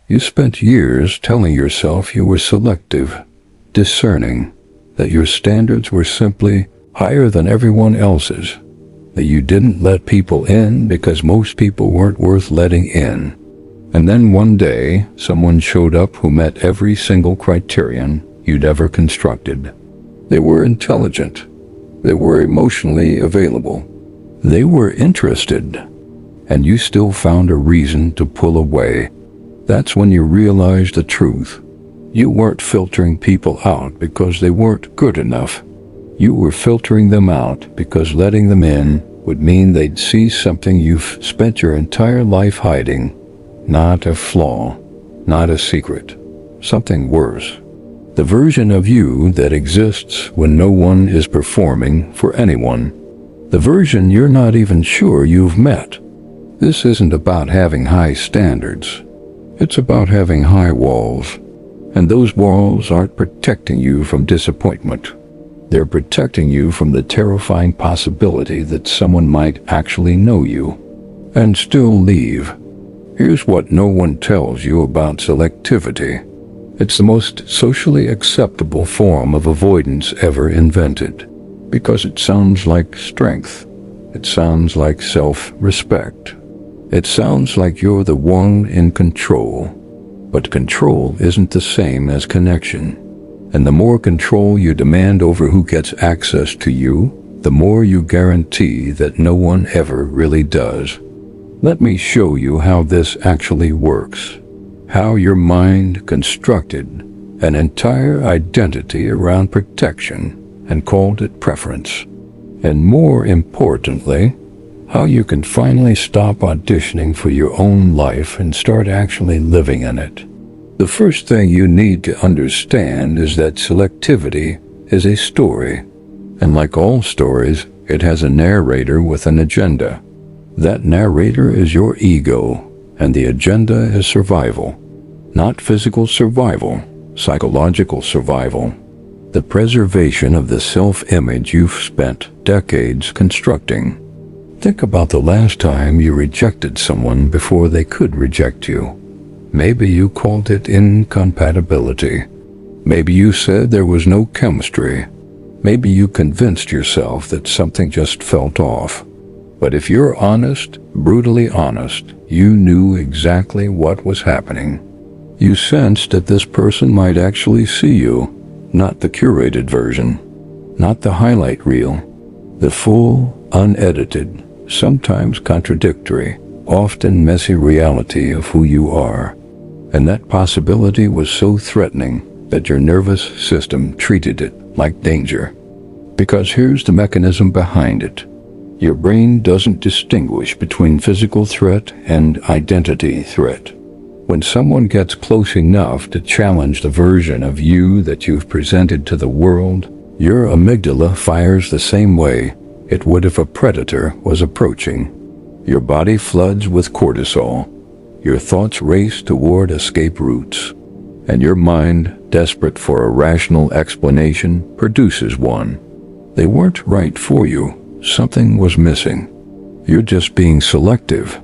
You spent years telling yourself you were selective, discerning, that your standards were simply higher than everyone else's, that you didn't let people in because most people weren't worth letting in. And then one day, someone showed up who met every single criterion you'd ever constructed. They were intelligent. They were emotionally available. They were interested. And you still found a reason to pull away. That's when you realized the truth. You weren't filtering people out because they weren't good enough. You were filtering them out because letting them in would mean they'd see something you've spent your entire life hiding. Not a flaw, not a secret, something worse. The version of you that exists when no one is performing for anyone. The version you're not even sure you've met. This isn't about having high standards. It's about having high walls. And those walls aren't protecting you from disappointment. They're protecting you from the terrifying possibility that someone might actually know you and still leave. Here's what no one tells you about selectivity. It's the most socially acceptable form of avoidance ever invented, because it sounds like strength. It sounds like self-respect. It sounds like you're the one in control. But control isn't the same as connection. And the more control you demand over who gets access to you, the more you guarantee that no one ever really does. Let me show you how this actually works. How your mind constructed an entire identity around protection and called it preference. And more importantly, how you can finally stop auditioning for your own life and start actually living in it. The first thing you need to understand is that selectivity is a story. And like all stories, it has a narrator with an agenda. That narrator is your ego, and the agenda is survival. Not physical survival, psychological survival. The preservation of the self-image you've spent decades constructing. Think about the last time you rejected someone before they could reject you. Maybe you called it incompatibility. Maybe you said there was no chemistry. Maybe you convinced yourself that something just felt off. But if you're honest, brutally honest, you knew exactly what was happening. You sensed that this person might actually see you, not the curated version, not the highlight reel, the full, unedited, sometimes contradictory, often messy reality of who you are. And that possibility was so threatening that your nervous system treated it like danger. Because here's the mechanism behind it. Your brain doesn't distinguish between physical threat and identity threat. When someone gets close enough to challenge the version of you that you've presented to the world, your amygdala fires the same way it would if a predator was approaching. Your body floods with cortisol. Your thoughts race toward escape routes. And your mind, desperate for a rational explanation, produces one. They weren't right for you. Something was missing. You're just being selective.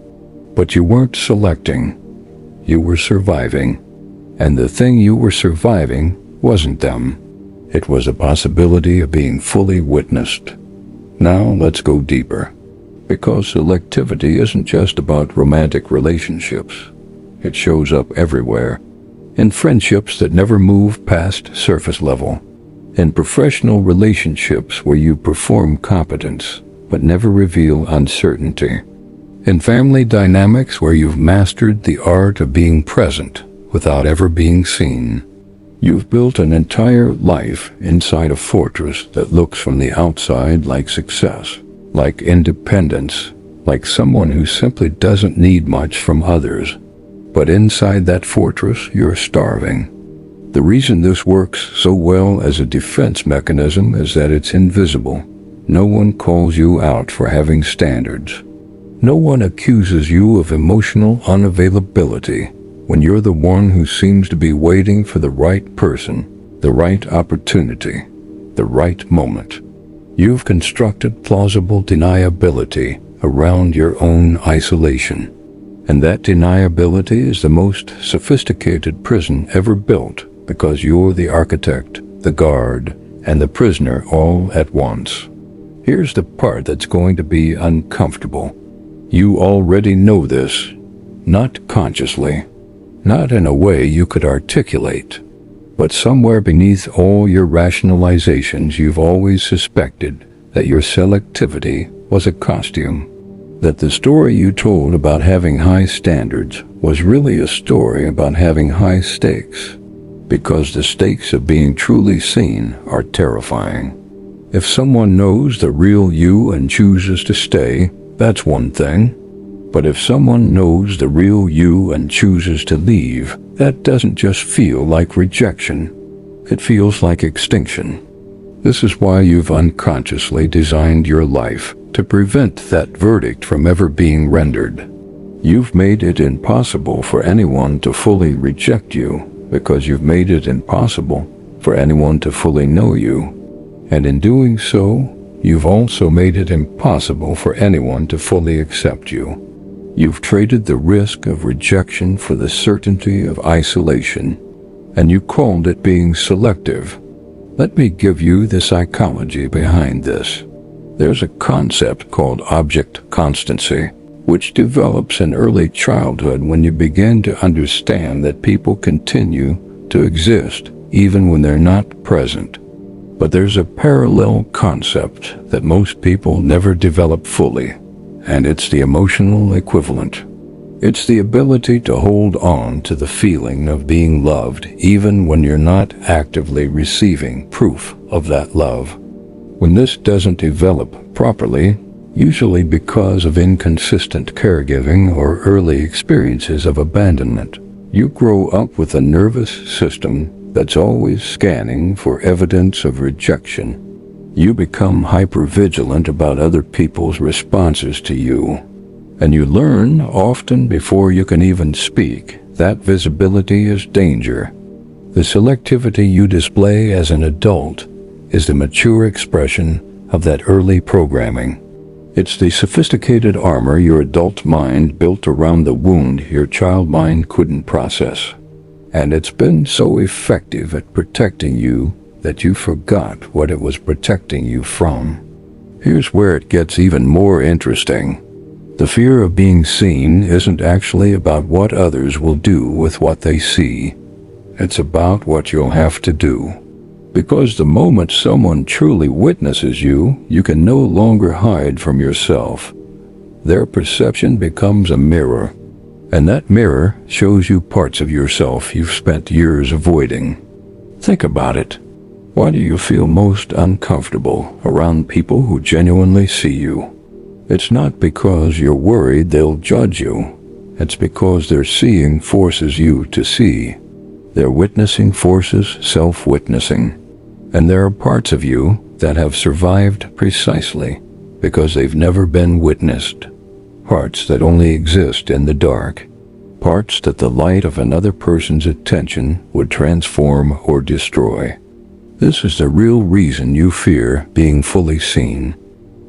But you weren't selecting. You were surviving. And the thing you were surviving wasn't them. It was a possibility of being fully witnessed. Now let's go deeper. Because selectivity isn't just about romantic relationships. It shows up everywhere. In friendships that never move past surface level. In professional relationships where you perform competence, but never reveal uncertainty. In family dynamics where you've mastered the art of being present without ever being seen. You've built an entire life inside a fortress that looks from the outside like success, like independence, like someone who simply doesn't need much from others. But inside that fortress, you're starving. The reason this works so well as a defense mechanism is that it's invisible. No one calls you out for having standards. No one accuses you of emotional unavailability when you're the one who seems to be waiting for the right person, the right opportunity, the right moment. You've constructed plausible deniability around your own isolation. And that deniability is the most sophisticated prison ever built, because you're the architect, the guard, and the prisoner all at once. Here's the part that's going to be uncomfortable. You already know this, not consciously, not in a way you could articulate, but somewhere beneath all your rationalizations you've always suspected that your selectivity was a costume, that the story you told about having high standards was really a story about having high stakes, because the stakes of being truly seen are terrifying. If someone knows the real you and chooses to stay, that's one thing. But if someone knows the real you and chooses to leave, that doesn't just feel like rejection. It feels like extinction. This is why you've unconsciously designed your life to prevent that verdict from ever being rendered. You've made it impossible for anyone to fully reject you, because you've made it impossible for anyone to fully know you. And in doing so, you've also made it impossible for anyone to fully accept you. You've traded the risk of rejection for the certainty of isolation, and you called it being selective. Let me give you the psychology behind this. There's a concept called object constancy, which develops in early childhood when you begin to understand that people continue to exist even when they're not present. But there's a parallel concept that most people never develop fully, and it's the emotional equivalent. It's the ability to hold on to the feeling of being loved even when you're not actively receiving proof of that love. When this doesn't develop properly, usually because of inconsistent caregiving or early experiences of abandonment, you grow up with a nervous system that's always scanning for evidence of rejection. You become hypervigilant about other people's responses to you, and you learn, often before you can even speak, that visibility is danger. The selectivity you display as an adult is the mature expression of that early programming. It's the sophisticated armor your adult mind built around the wound your child mind couldn't process. And it's been so effective at protecting you that you forgot what it was protecting you from. Here's where it gets even more interesting. The fear of being seen isn't actually about what others will do with what they see. It's about what you'll have to do. Because the moment someone truly witnesses you, you can no longer hide from yourself. Their perception becomes a mirror, and that mirror shows you parts of yourself you've spent years avoiding. Think about it. Why do you feel most uncomfortable around people who genuinely see you? It's not because you're worried they'll judge you. It's because their seeing forces you to see. Their witnessing forces self-witnessing. And there are parts of you that have survived precisely because they've never been witnessed. Parts that only exist in the dark. Parts that the light of another person's attention would transform or destroy. This is the real reason you fear being fully seen.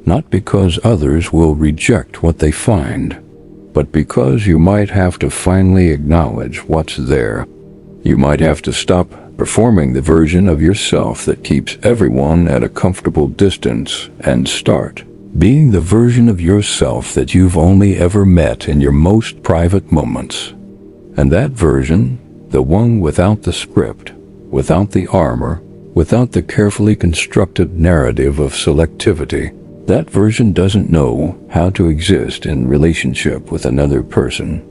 Not because others will reject what they find, but because you might have to finally acknowledge what's there. You might have to stop performing the version of yourself that keeps everyone at a comfortable distance and start being the version of yourself that you've only ever met in your most private moments. And that version, the one without the script, without the armor, without the carefully constructed narrative of selectivity, that version doesn't know how to exist in relationship with another person,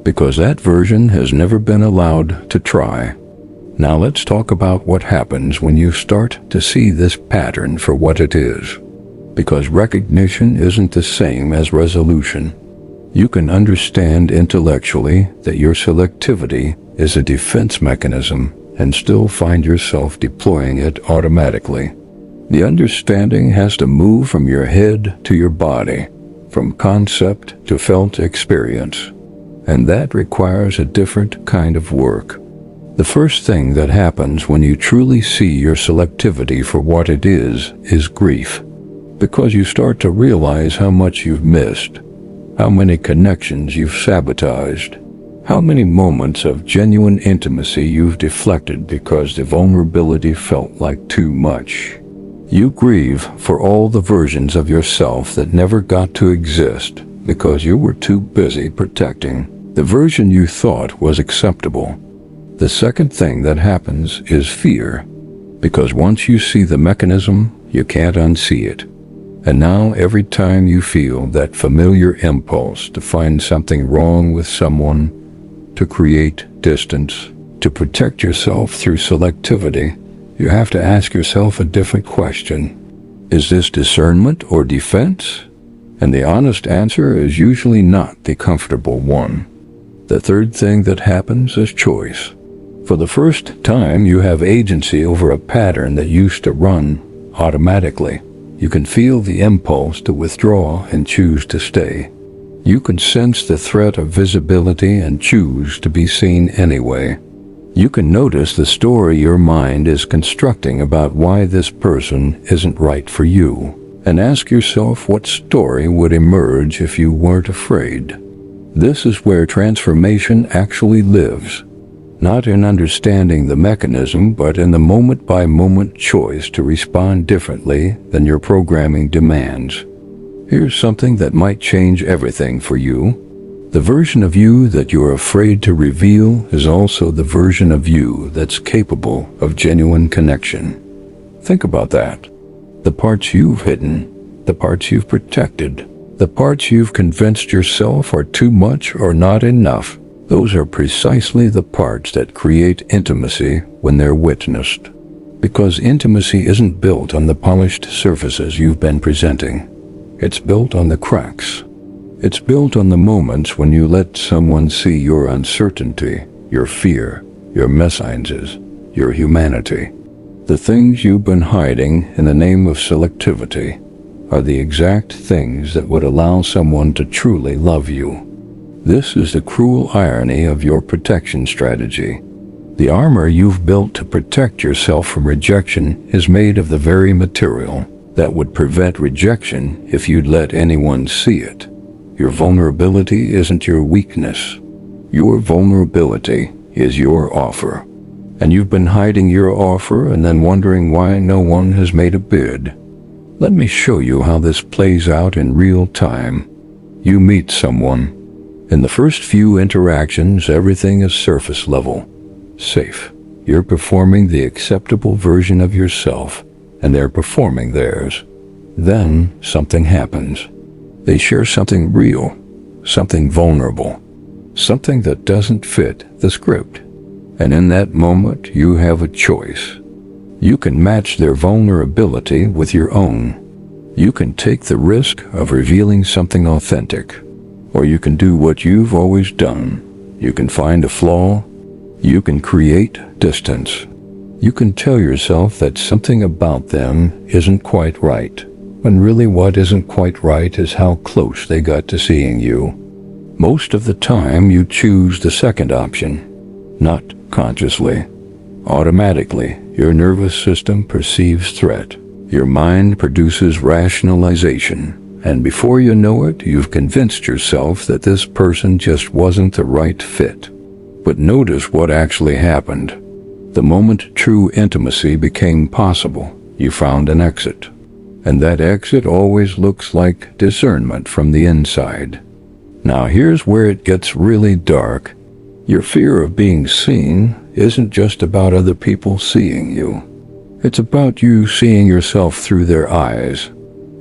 because that version has never been allowed to try. Now let's talk about what happens when you start to see this pattern for what it is. Because recognition isn't the same as resolution. You can understand intellectually that your selectivity is a defense mechanism and still find yourself deploying it automatically. The understanding has to move from your head to your body, from concept to felt experience, and that requires a different kind of work. The first thing that happens when you truly see your selectivity for what it is grief, because you start to realize how much you've missed, how many connections you've sabotaged, how many moments of genuine intimacy you've deflected because the vulnerability felt like too much. You grieve for all the versions of yourself that never got to exist because you were too busy protecting the version you thought was acceptable. The second thing that happens is fear, because once you see the mechanism, you can't unsee it. And now every time you feel that familiar impulse to find something wrong with someone, to create distance, to protect yourself through selectivity, you have to ask yourself a different question. Is this discernment or defense? And the honest answer is usually not the comfortable one. The third thing that happens is choice. For the first time, you have agency over a pattern that used to run automatically. You can feel the impulse to withdraw and choose to stay. You can sense the threat of visibility and choose to be seen anyway. You can notice the story your mind is constructing about why this person isn't right for you, and ask yourself what story would emerge if you weren't afraid. This is where transformation actually lives. Not in understanding the mechanism, but in the moment-by-moment choice to respond differently than your programming demands. Here's something that might change everything for you. The version of you that you're afraid to reveal is also the version of you that's capable of genuine connection. Think about that. The parts you've hidden, the parts you've protected, the parts you've convinced yourself are too much or not enough. Those are precisely the parts that create intimacy when they're witnessed. Because intimacy isn't built on the polished surfaces you've been presenting. It's built on the cracks. It's built on the moments when you let someone see your uncertainty, your fear, your mésalliances, your humanity. The things you've been hiding in the name of selectivity are the exact things that would allow someone to truly love you. This is the cruel irony of your protection strategy. The armor you've built to protect yourself from rejection is made of the very material that would prevent rejection if you'd let anyone see it. Your vulnerability isn't your weakness. Your vulnerability is your offer. And you've been hiding your offer and then wondering why no one has made a bid. Let me show you how this plays out in real time. You meet someone. In the first few interactions, everything is surface level, safe. You're performing the acceptable version of yourself, and they're performing theirs. Then something happens. They share something real, something vulnerable, something that doesn't fit the script. And in that moment, you have a choice. You can match their vulnerability with your own. You can take the risk of revealing something authentic. Or you can do what you've always done. You can find a flaw. You can create distance. You can tell yourself that something about them isn't quite right, when really what isn't quite right is how close they got to seeing you. Most of the time you choose the second option, not consciously. Automatically, your nervous system perceives threat. Your mind produces rationalization. And before you know it, you've convinced yourself that this person just wasn't the right fit. But notice what actually happened. The moment true intimacy became possible, you found an exit. And that exit always looks like discernment from the inside. Now here's where it gets really dark. Your fear of being seen isn't just about other people seeing you. It's about you seeing yourself through their eyes.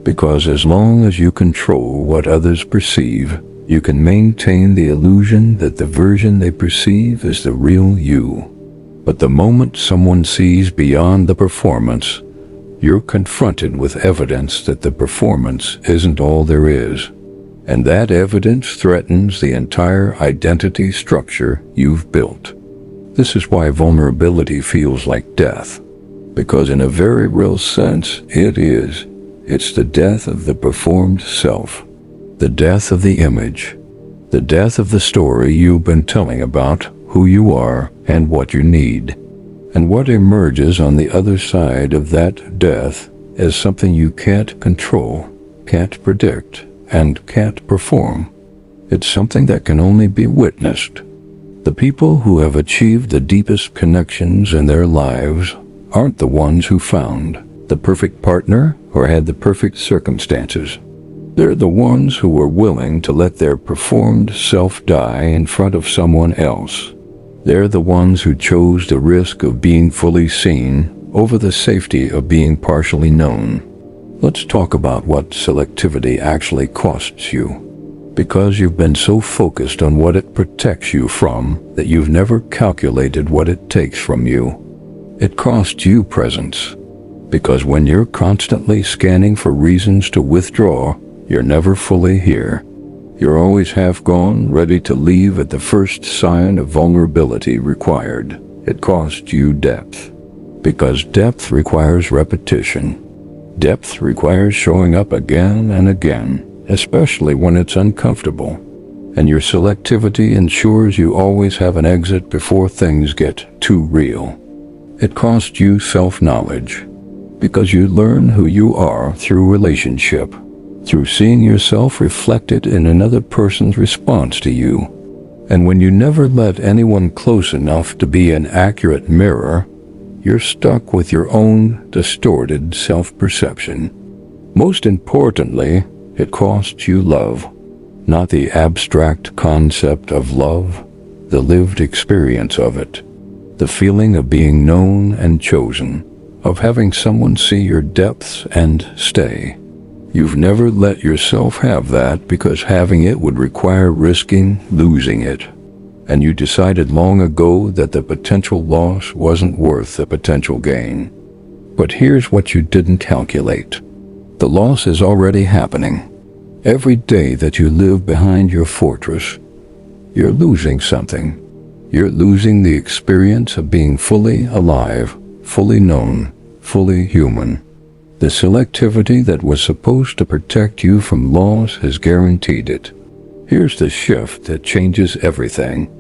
Because as long as you control what others perceive, you can maintain the illusion that the version they perceive is the real you. But the moment someone sees beyond the performance, you're confronted with evidence that the performance isn't all there is. And that evidence threatens the entire identity structure you've built. This is why vulnerability feels like death. Because in a very real sense, it is. It's the death of the performed self, the death of the image, the death of the story you've been telling about who you are and what you need. And what emerges on the other side of that death is something you can't control, can't predict, and can't perform. It's something that can only be witnessed. The people who have achieved the deepest connections in their lives aren't the ones who found the perfect partner or had the perfect circumstances. They're the ones who were willing to let their performed self die in front of someone else. They're the ones who chose the risk of being fully seen over the safety of being partially known. Let's talk about what selectivity actually costs you. Because you've been so focused on what it protects you from that you've never calculated what it takes from you. It costs you presence. Because when you're constantly scanning for reasons to withdraw, you're never fully here. You're always half gone, ready to leave at the first sign of vulnerability required. It costs you depth. Because depth requires repetition. Depth requires showing up again and again, especially when it's uncomfortable. And your selectivity ensures you always have an exit before things get too real. It costs you self-knowledge. Because you learn who you are through relationship, through seeing yourself reflected in another person's response to you. And when you never let anyone close enough to be an accurate mirror, you're stuck with your own distorted self-perception. Most importantly, it costs you love. Not the abstract concept of love, the lived experience of it. The feeling of being known and chosen, of having someone see your depths and stay. You've never let yourself have that because having it would require risking losing it. And you decided long ago that the potential loss wasn't worth the potential gain. But here's what you didn't calculate. The loss is already happening. Every day that you live behind your fortress, you're losing something. You're losing the experience of being fully alive, fully known, fully human. The selectivity that was supposed to protect you from loss has guaranteed it. Here's the shift that changes everything.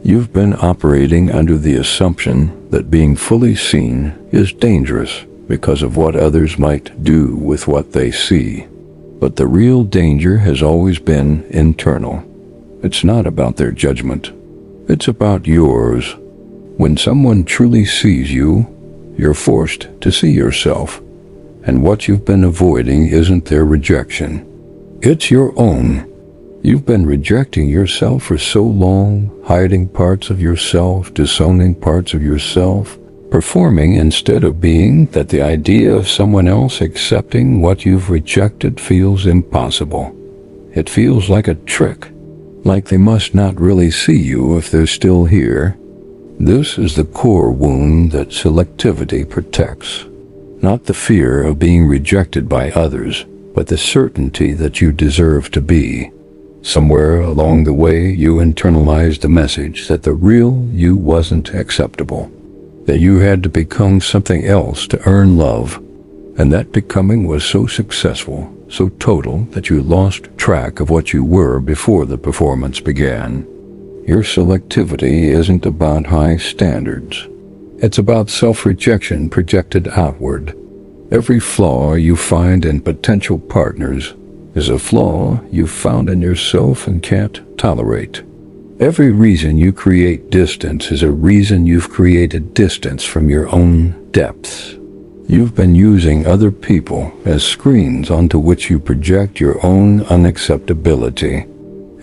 You've been operating under the assumption that being fully seen is dangerous because of what others might do with what they see. But the real danger has always been internal. It's not about their judgment. It's about yours. When someone truly sees you, you're forced to see yourself. And what you've been avoiding isn't their rejection. It's your own. You've been rejecting yourself for so long, hiding parts of yourself, disowning parts of yourself, performing instead of being, that the idea of someone else accepting what you've rejected feels impossible. It feels like a trick, like they must not really see you if they're still here. This is the core wound that selectivity protects. Not the fear of being rejected by others, but the certainty that you deserve to be. Somewhere along the way, you internalized the message that the real you wasn't acceptable, that you had to become something else to earn love, and that becoming was so successful, so total, that you lost track of what you were before the performance began. Your selectivity isn't about high standards. It's about self-rejection projected outward. Every flaw you find in potential partners is a flaw you've found in yourself and can't tolerate. Every reason you create distance is a reason you've created distance from your own depths. You've been using other people as screens onto which you project your own unacceptability,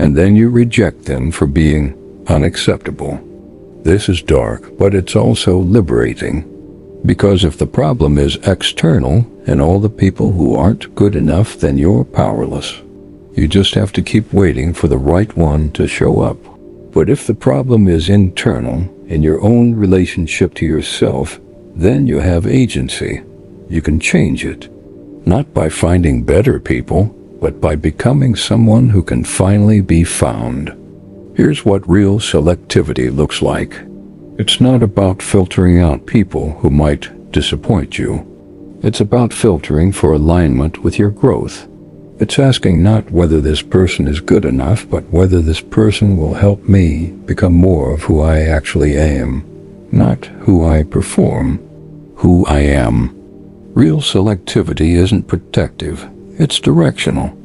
and then you reject them for being unacceptable. This is dark, but it's also liberating. Because if the problem is external and all the people who aren't good enough, then you're powerless. You just have to keep waiting for the right one to show up. But if the problem is internal, in your own relationship to yourself, then you have agency. You can change it. Not by finding better people, but by becoming someone who can finally be found. Here's what real selectivity looks like. It's not about filtering out people who might disappoint you. It's about filtering for alignment with your growth. It's asking not whether this person is good enough, but whether this person will help me become more of who I actually am. Not who I perform, who I am. Real selectivity isn't protective, it's directional.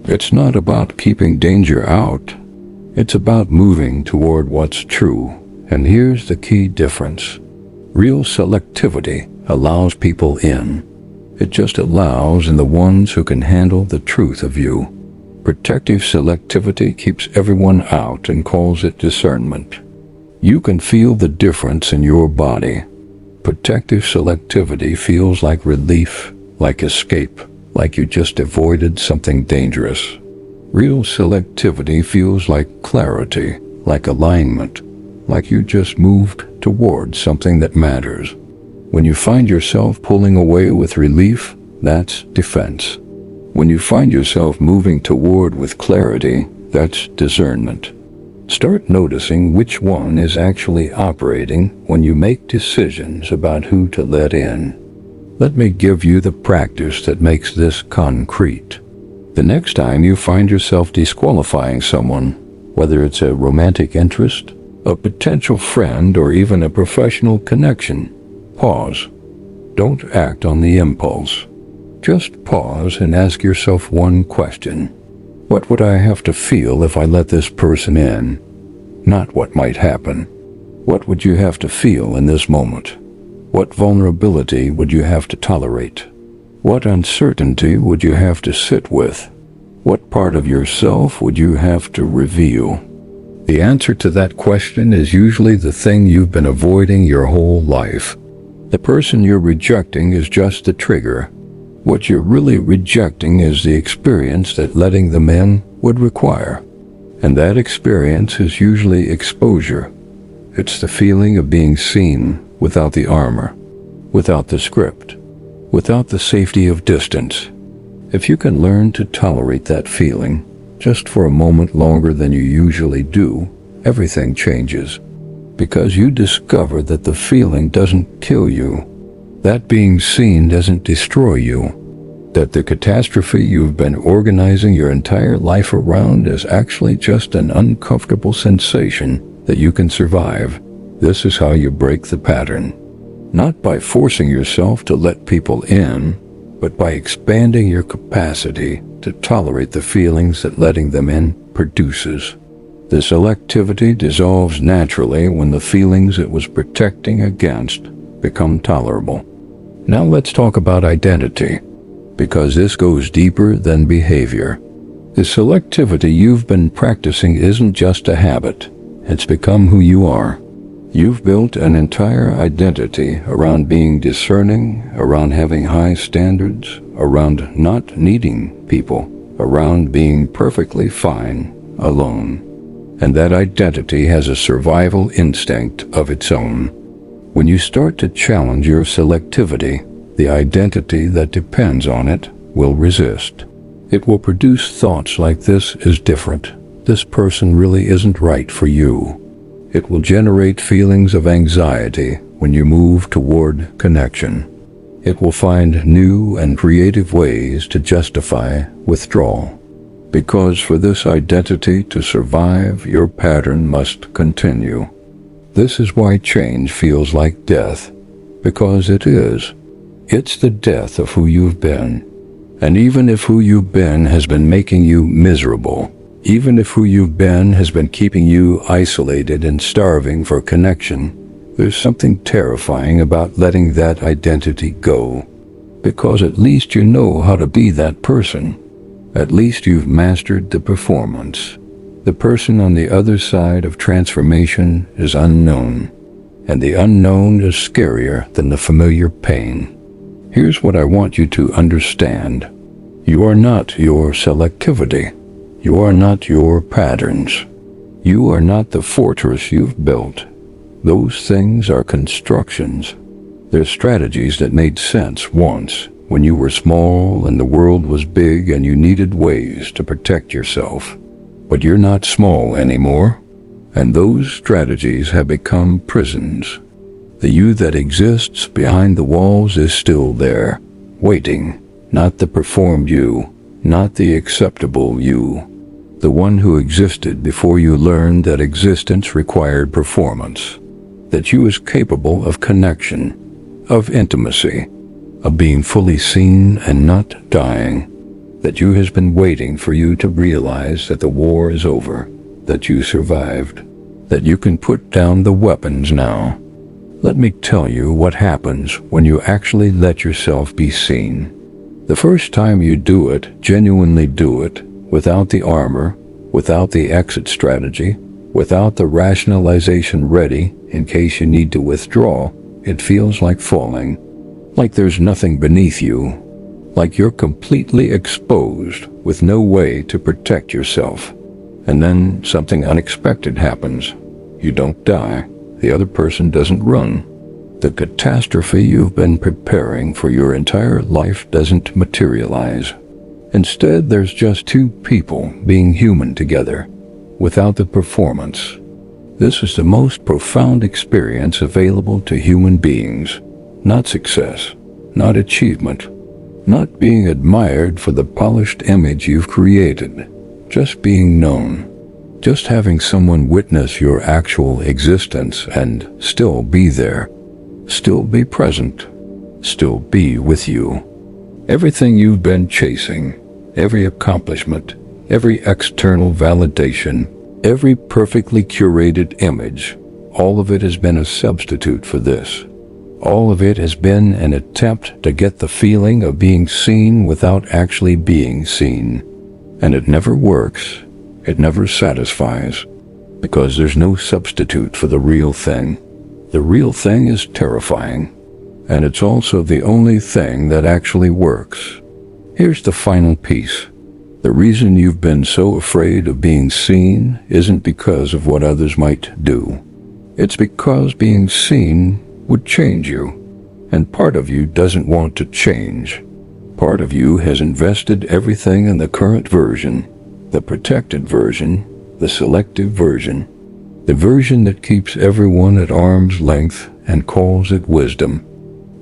It's not about keeping danger out, It's about moving toward what's true. And here's the key difference. Real selectivity allows people in. It just allows in the ones who can handle the truth of you. Protective selectivity keeps everyone out and calls it discernment. You can feel the difference in your body. Protective selectivity feels like relief, like escape, like you just avoided something dangerous. Real selectivity feels like clarity, like alignment, like you just moved towards something that matters. When you find yourself pulling away with relief, that's defense. When you find yourself moving toward with clarity, that's discernment. Start noticing which one is actually operating when you make decisions about who to let in. Let me give you the practice that makes this concrete. The next time you find yourself disqualifying someone, whether it's a romantic interest, a potential friend, or even a professional connection, pause. Don't act on the impulse. Just pause and ask yourself one question. What would I have to feel if I let this person in? Not what might happen. What would you have to feel in this moment? What vulnerability would you have to tolerate? What uncertainty would you have to sit with? What part of yourself would you have to reveal? The answer to that question is usually the thing you've been avoiding your whole life. The person you're rejecting is just the trigger. What you're really rejecting is the experience that letting them in would require. And that experience is usually exposure. It's the feeling of being seen without the armor, without the script, without the safety of distance. If you can learn to tolerate that feeling just for a moment longer than you usually do, everything changes. Because you discover that the feeling doesn't kill you, that being seen doesn't destroy you, that the catastrophe you've been organizing your entire life around is actually just an uncomfortable sensation that you can survive. This is how you break the pattern. Not by forcing yourself to let people in, but by expanding your capacity to tolerate the feelings that letting them in produces. The selectivity dissolves naturally when the feelings it was protecting against become tolerable. Now let's talk about identity, because this goes deeper than behavior. The selectivity you've been practicing isn't just a habit, it's become who you are. You've built an entire identity around being discerning, around having high standards, around not needing people, around being perfectly fine alone. And that identity has a survival instinct of its own. When you start to challenge your selectivity, the identity that depends on it will resist. It will produce thoughts like "this is different. This person really isn't right for you." It will generate feelings of anxiety when you move toward connection. It will find new and creative ways to justify withdrawal. Because for this identity to survive, your pattern must continue. This is why change feels like death, because it is. It's the death of who you've been. And even if who you've been has been making you miserable, even if who you've been has been keeping you isolated and starving for connection, there's something terrifying about letting that identity go. Because at least you know how to be that person. At least you've mastered the performance. The person on the other side of transformation is unknown, and the unknown is scarier than the familiar pain. Here's what I want you to understand. You are not your selectivity. You are not your patterns. You are not the fortress you've built. Those things are constructions. They're strategies that made sense once, when you were small and the world was big and you needed ways to protect yourself. But you're not small anymore, and those strategies have become prisons. The you that exists behind the walls is still there, waiting, not the performed you, not the acceptable you, the one who existed before you learned that existence required performance, that you was capable of connection, of intimacy, of being fully seen and not dying, that you has been waiting for you to realize that the war is over, that you survived, that you can put down the weapons now. Let me tell you what happens when you actually let yourself be seen. The first time you do it, genuinely do it, without the armor, without the exit strategy, without the rationalization ready in case you need to withdraw, it feels like falling, like there's nothing beneath you, like you're completely exposed with no way to protect yourself. And then something unexpected happens. You don't die. The other person doesn't run. The catastrophe you've been preparing for your entire life doesn't materialize. Instead, there's just two people being human together, without the performance. This is the most profound experience available to human beings. Not success, not achievement, not being admired for the polished image you've created, just being known. Just having someone witness your actual existence and still be there, still be present, still be with you. Everything you've been chasing, every accomplishment, every external validation, every perfectly curated image, all of it has been a substitute for this. All of it has been an attempt to get the feeling of being seen without actually being seen. And it never works. It never satisfies, because there's no substitute for the real thing. The real thing is terrifying, and it's also the only thing that actually works. Here's the final piece. The reason you've been so afraid of being seen isn't because of what others might do. It's because being seen would change you, and part of you doesn't want to change. Part of you has invested everything in the current version, the protected version, the selective version, the version that keeps everyone at arm's length and calls it wisdom.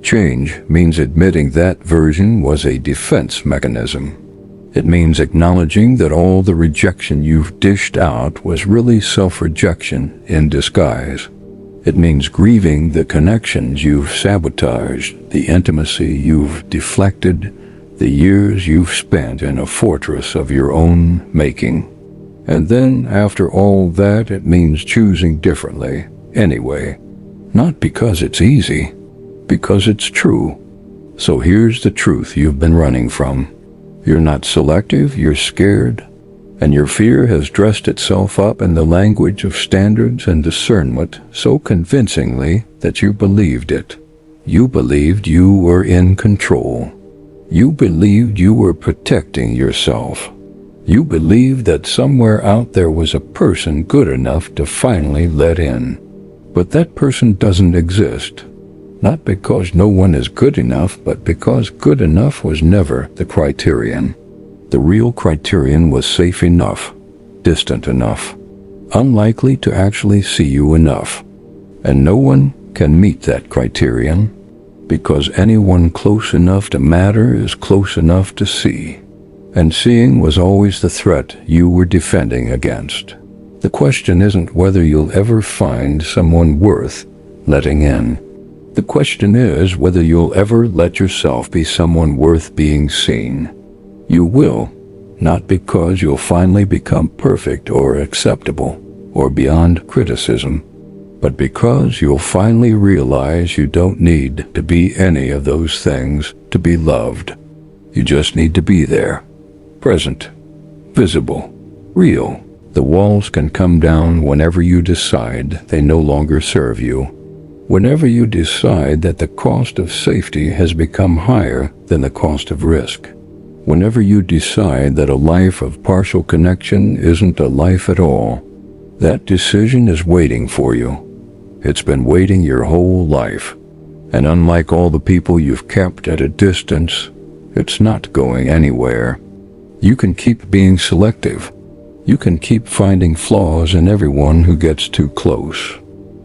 Change means admitting that version was a defense mechanism. It means acknowledging that all the rejection you've dished out was really self-rejection in disguise. It means grieving the connections you've sabotaged, the intimacy you've deflected, the years you've spent in a fortress of your own making. And then, after all that, it means choosing differently, anyway. Not because it's easy, because it's true. So here's the truth you've been running from. You're not selective, you're scared, and your fear has dressed itself up in the language of standards and discernment so convincingly that you believed it. You believed you were in control. You believed you were protecting yourself. You believed that somewhere out there was a person good enough to finally let in. But that person doesn't exist. Not because no one is good enough, but because good enough was never the criterion. The real criterion was safe enough, distant enough, unlikely to actually see you enough. And no one can meet that criterion, because anyone close enough to matter is close enough to see. And seeing was always the threat you were defending against. The question isn't whether you'll ever find someone worth letting in. The question is whether you'll ever let yourself be someone worth being seen. You will, not because you'll finally become perfect or acceptable or beyond criticism, but because you'll finally realize you don't need to be any of those things to be loved. You just need to be there, present, visible, real. The walls can come down whenever you decide they no longer serve you. Whenever you decide that the cost of safety has become higher than the cost of risk. Whenever you decide that a life of partial connection isn't a life at all. That decision is waiting for you. It's been waiting your whole life. And unlike all the people you've kept at a distance, it's not going anywhere. You can keep being selective. You can keep finding flaws in everyone who gets too close.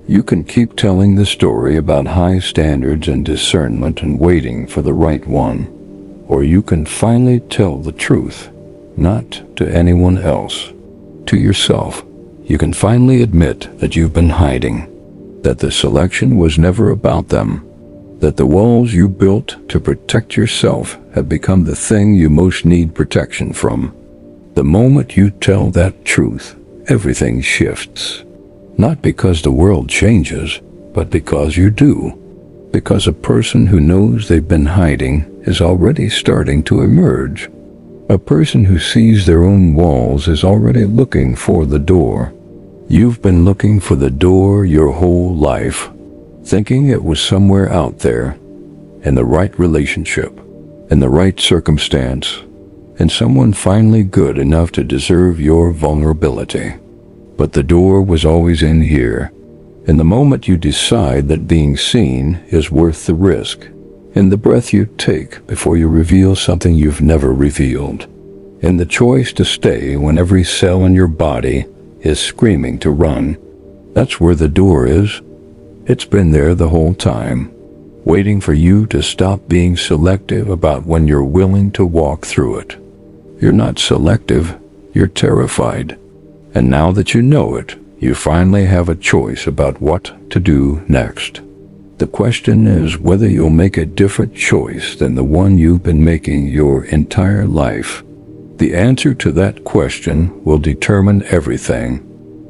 You can keep telling the story about high standards and discernment and waiting for the right one. Or you can finally tell the truth, not to anyone else, to yourself. You can finally admit that you've been hiding, that the selection was never about them, that the walls you built to protect yourself have become the thing you most need protection from. The moment you tell that truth, everything shifts. Not because the world changes, but because you do. Because a person who knows they've been hiding is already starting to emerge. A person who sees their own walls is already looking for the door. You've been looking for the door your whole life, thinking it was somewhere out there, in the right relationship, in the right circumstance, and someone finally good enough to deserve your vulnerability. But the door was always in here. In the moment you decide that being seen is worth the risk, in the breath you take before you reveal something you've never revealed, in the choice to stay when every cell in your body is screaming to run. That's where the door is. It's been there the whole time, waiting for you to stop being selective about when you're willing to walk through it. You're not selective, you're terrified. And now that you know it, you finally have a choice about what to do next. The question is whether you'll make a different choice than the one you've been making your entire life. The answer to that question will determine everything.